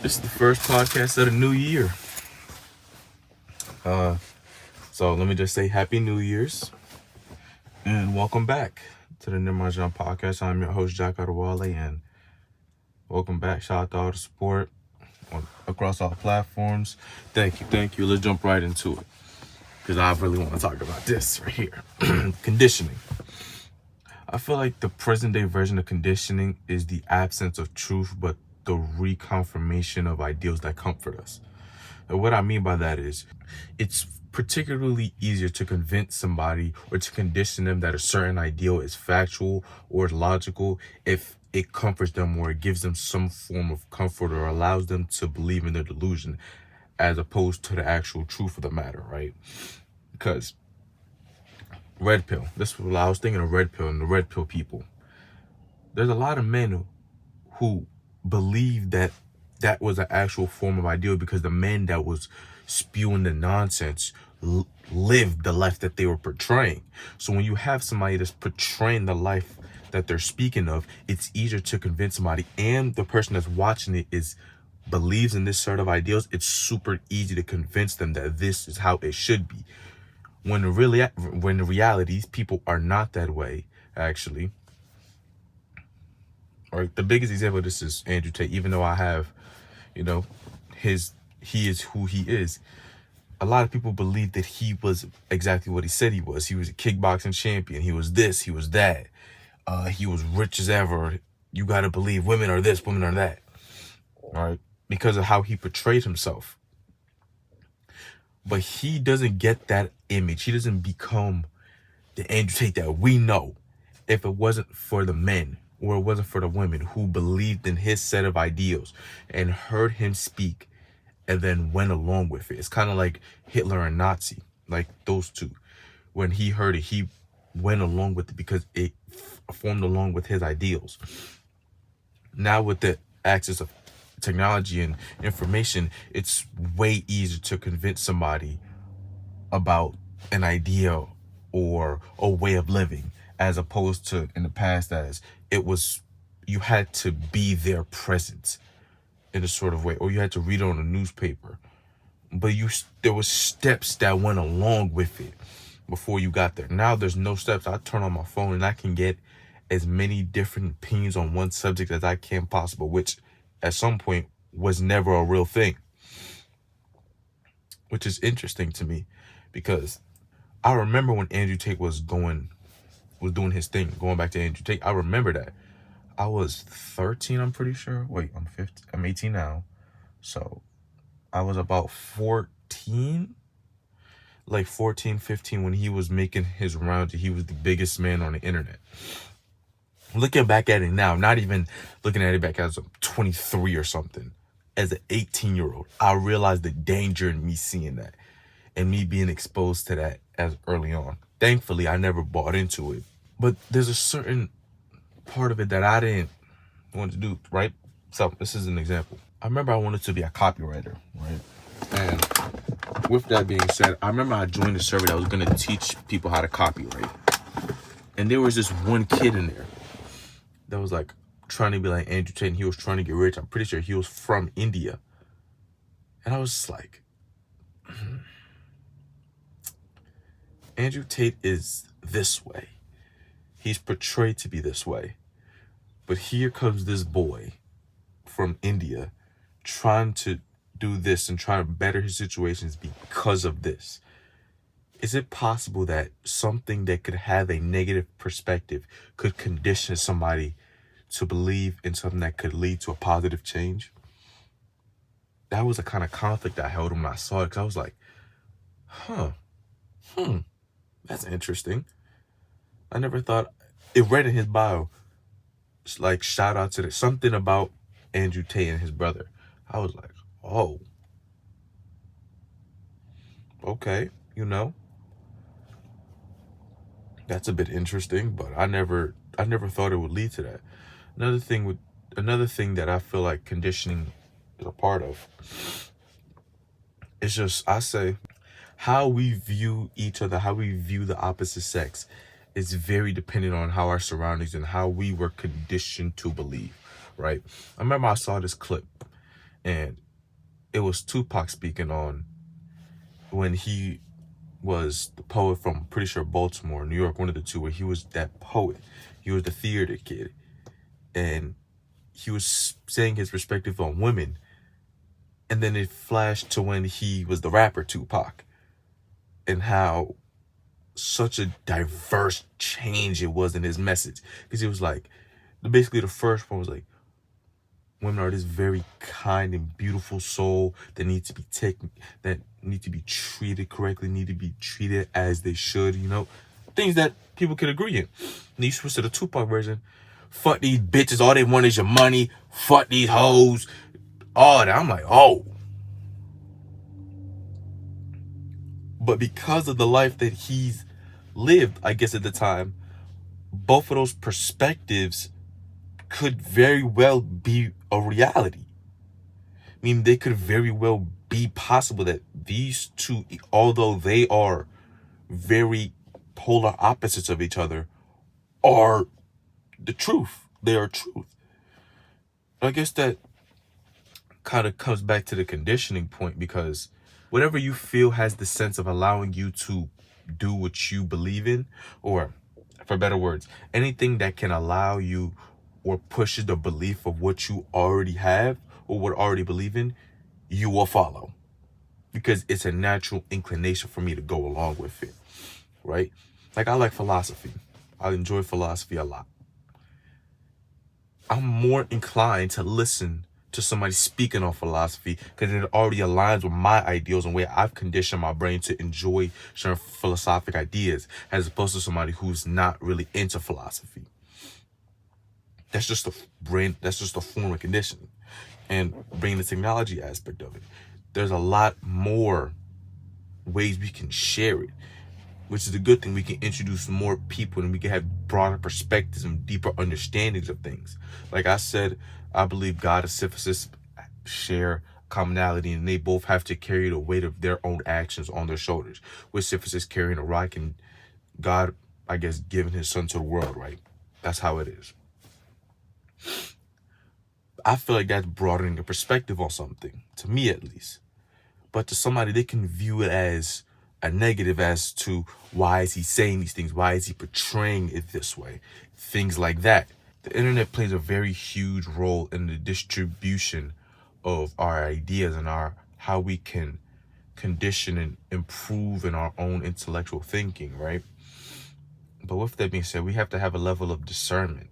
This is the first podcast of the new year. So let me just say Happy New Year's and welcome back to the Nimrodjaune podcast. I'm your host, Jack Adewale, and welcome back. Shout out to all the support across all platforms. Thank you. Let's jump right into it because I really want to talk about this right here. Conditioning. I feel like the present day version of conditioning is the absence of truth, but the reconfirmation of ideals that comfort us. And what I mean by that is, it's particularly easier to convince somebody or to condition them that a certain ideal is factual or logical if it comforts them or it gives them some form of comfort or allows them to believe in their delusion as opposed to the actual truth of the matter, right? Because red pill, this is what I was thinking of red pill and the red pill people. There's a lot of men who believe that was an actual form of ideal because the men that was spewing the nonsense lived the life that they were portraying. So when you have somebody that's portraying the life that they're speaking of, it's easier to convince somebody, and the person that's watching it believes in this sort of ideals. It's super easy to convince them that this is how it should be. When the reality, people are not that way, actually. Right, the biggest example of this is Andrew Tate. Even though I have, he is who he is. A lot of people believe that he was exactly what he said he was. He was a kickboxing champion. He was this, he was that. He was rich as ever. You got to believe women are this, women are that. All right, because of how he portrayed himself. But he doesn't get that image. He doesn't become the Andrew Tate that we know if it wasn't for the men or it wasn't for the women who believed in his set of ideals and heard him speak and then went along with it. It's kind of like Hitler and Nazi, like those two. When he heard it, he went along with it because it formed along with his ideals. Now with the access of technology and information, it's way easier to convince somebody about an idea or a way of living, as opposed to in the past as it was, you had to be there present in a sort of way, or you had to read it on a newspaper, but there was steps that went along with it before you got there. Now there's no steps. I turn on my phone and I can get as many different opinions on one subject as I can possible, which at some point was never a real thing, which is interesting to me because I remember when Andrew Tate was doing his thing, going back to Andrew Tate. I remember that. I was 13, I'm pretty sure. Wait, I'm 18 now. So I was about 14, like 14, 15 when he was making his rounds. He was the biggest man on the internet. Looking back at it now, not even looking at it back as a 23 or something, as an 18-year-old, I realized the danger in me seeing that and me being exposed to that as early on. Thankfully, I never bought into it. But there's a certain part of it that I didn't want to do, right? So this is an example. I remember I wanted to be a copywriter, right? And with that being said, I remember I joined a server that was going to teach people how to copyright. And there was this one kid in there that was like trying to be like Andrew Tate, and he was trying to get rich. I'm pretty sure he was from India. And I was just like, Andrew Tate is this way. He's portrayed to be this way. But here comes this boy from India trying to do this and trying to better his situations because of this. Is it possible that something that could have a negative perspective could condition somebody to believe in something that could lead to a positive change? That was a kind of conflict I held when I saw it, because I was like, that's interesting. I never thought, it read in his bio, like shout out to something about Andrew Tate and his brother. I was like, oh, okay, that's a bit interesting, but I never thought it would lead to that. Another thing that I feel like conditioning is a part of is just, I say, how we view each other, how we view the opposite sex is very dependent on how our surroundings and how we were conditioned to believe, right? I remember I saw this clip And it was Tupac speaking on when he was the poet from, pretty sure, Baltimore, New York, one of the two, where he was that poet. He was the theater kid. And he was saying his perspective on women. And then it flashed to when he was the rapper Tupac, and how such a diverse change it was in his message. Because he was like, basically the first one was like, women are this very kind and beautiful soul that need to be taken, that need to be treated correctly, need to be treated as they should, things that people could agree in. And you switch to the Tupac version, fuck these bitches, all they want is your money, fuck these hoes, all that. I'm like, oh. But because of the life that he's lived, I guess at the time, both of those perspectives could very well be a reality. I mean, they could very well be possible that these two, although they are very polar opposites of each other, are the truth. They are truth. I guess that kind of comes back to the conditioning point, because whatever you feel has the sense of allowing you to do what you believe in, or for better words, anything that can allow you or pushes the belief of what you already have or what already believe in, you will follow, because it's a natural inclination for me to go along with it, right? Like, I like philosophy. I enjoy philosophy a lot. I'm more inclined to listen to somebody speaking on philosophy because it already aligns with my ideals and way I've conditioned my brain to enjoy certain philosophic ideas, as opposed to somebody who's not really into philosophy. That's just a brain. That's just a form of conditioning. And bringing the technology aspect of it, there's a lot more ways we can share it, which is a good thing. We can introduce more people and we can have broader perspectives and deeper understandings of things. Like I said, I believe God and synthesis share commonality, and they both have to carry the weight of their own actions on their shoulders, with synthesis carrying a rock and God, I guess, giving his son to the world, right? That's how it is. I feel like that's broadening a perspective on something, to me at least. But to somebody, they can view it as a negative as to why is he saying these things? Why is he portraying it this way? Things like that. The internet plays a very huge role in the distribution of our ideas and how we can condition and improve in our own intellectual thinking, right? But with that being said, we have to have a level of discernment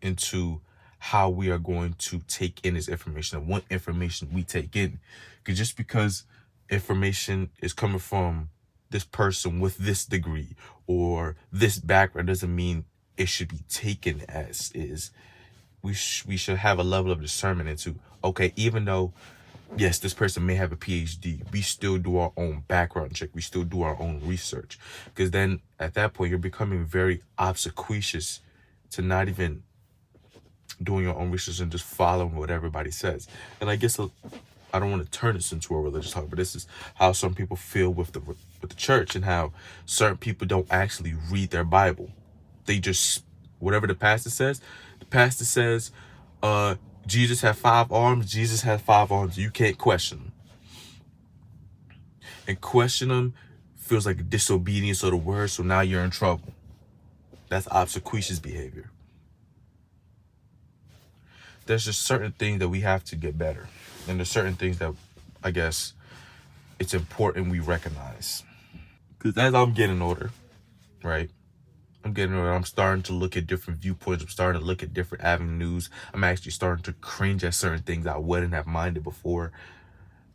into how we are going to take in this information and what information we take in. Because just because information is coming from this person with this degree or this background doesn't mean it should be taken as is. We should have a level of discernment into, okay, even though, yes, this person may have a PhD, we still do our own background check. We still do our own research. Because then at that point, you're becoming very obsequious to not even doing your own research and just following what everybody says. And I guess I don't want to turn this into a religious talk, but this is how some people feel with the church, and how certain people don't actually read their Bible. They just, whatever the pastor says, Jesus had 5 arms, Jesus had 5 arms. You can't question them. And question them feels like a disobedience of the word, so now you're in trouble. That's obsequious behavior. There's just certain things that we have to get better. And there's certain things that I guess it's important we recognize. Because as I'm getting older, right? I'm starting to look at different viewpoints. I'm starting to look at different avenues. I'm actually starting to cringe at certain things I wouldn't have minded before.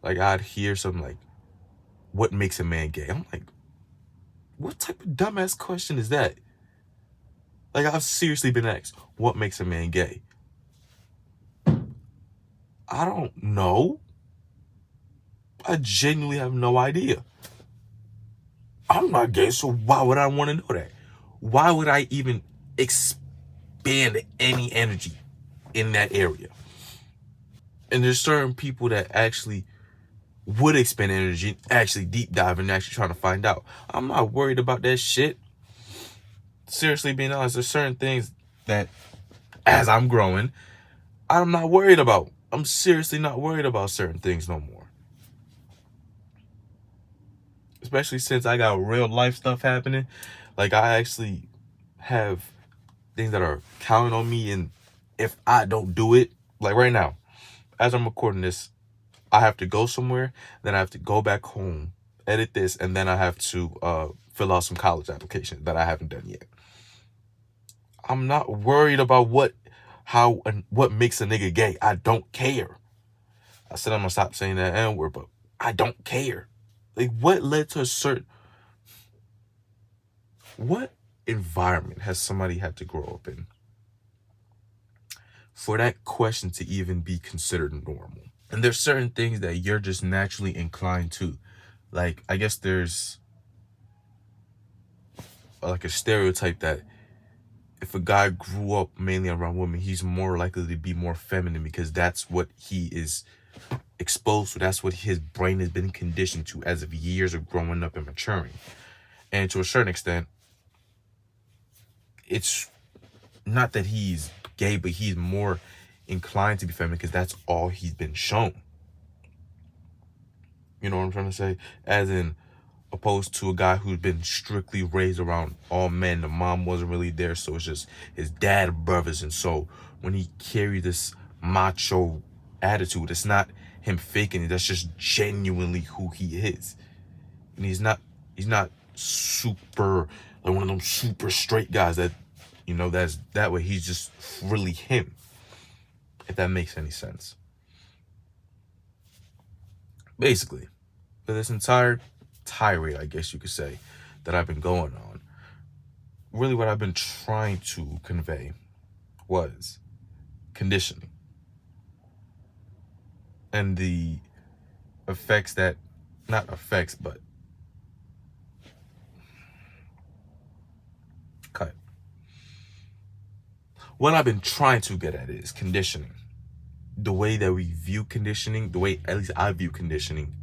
Like, I'd hear something like, what makes a man gay? I'm like, what type of dumbass question is that? Like, I've seriously been asked, what makes a man gay? I don't know. I genuinely have no idea. I'm not gay, so why would I want to know that? Why would I even expand any energy in that area? And there's certain people that actually would expend energy, actually deep dive and actually trying to find out. I'm not worried about that shit. Seriously, being honest, there's certain things that as I'm growing, I'm not worried about. I'm seriously not worried about certain things no more. Especially since I got real life stuff happening. Like, I actually have things that are counting on me, and if I don't do it, like right now, as I'm recording this, I have to go somewhere, then I have to go back home, edit this, and then I have to fill out some college applications that I haven't done yet. I'm not worried about how and what makes a nigga gay. I don't care. I said I'm gonna stop saying that N-word, but I don't care. Like, what led to what environment has somebody had to grow up in for that question to even be considered normal? And there's certain things that you're just naturally inclined to. Like, I guess there's like a stereotype that if a guy grew up mainly around women, he's more likely to be more feminine because that's what he is exposed to. That's what his brain has been conditioned to as of years of growing up and maturing. And to a certain extent, it's not that he's gay, but he's more inclined to be feminine because that's all he's been shown. You know what I'm trying to say? As in, opposed to a guy who's been strictly raised around all men. The mom wasn't really there, so it's just his dad and brothers. And so when he carried this macho attitude, it's not him faking it. That's just genuinely who he is. And he's not super, like one of them super straight guys that, that's that way. He's just really him, if that makes any sense. Basically, for this entire tirade, I guess you could say, that I've been going on, really what I've been trying to convey was conditioning and the effects that, not effects, but cut. What I've been trying to get at is conditioning. The way that we view conditioning, the way at least I view conditioning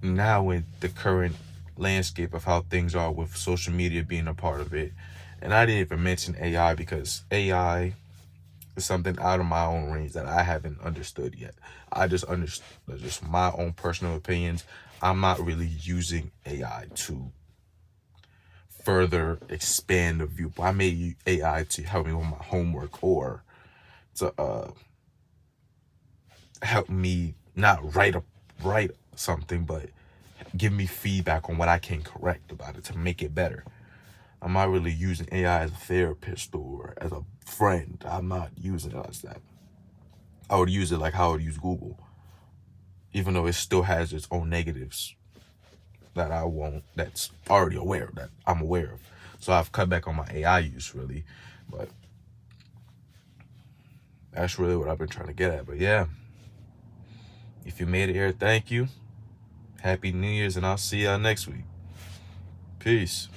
now in the current landscape of how things are with social media being a part of it. And I didn't even mention AI because AI is something out of my own range that I haven't understood yet. I just understood just my own personal opinions. I'm not really using AI to further expand the view. I may use AI to help me with my homework or to help me not write something, but give me feedback on what I can correct about it to make it better. I'm not really using AI as a therapist or as a friend. I'm not using it as that. I would use it like how I would use Google, even though it still has its own negatives that's already aware, that I'm aware of. So I've cut back on my AI use, really. But that's really what I've been trying to get at. But yeah, if you made it here, thank you. Happy New Year's, and I'll see y'all next week. Peace.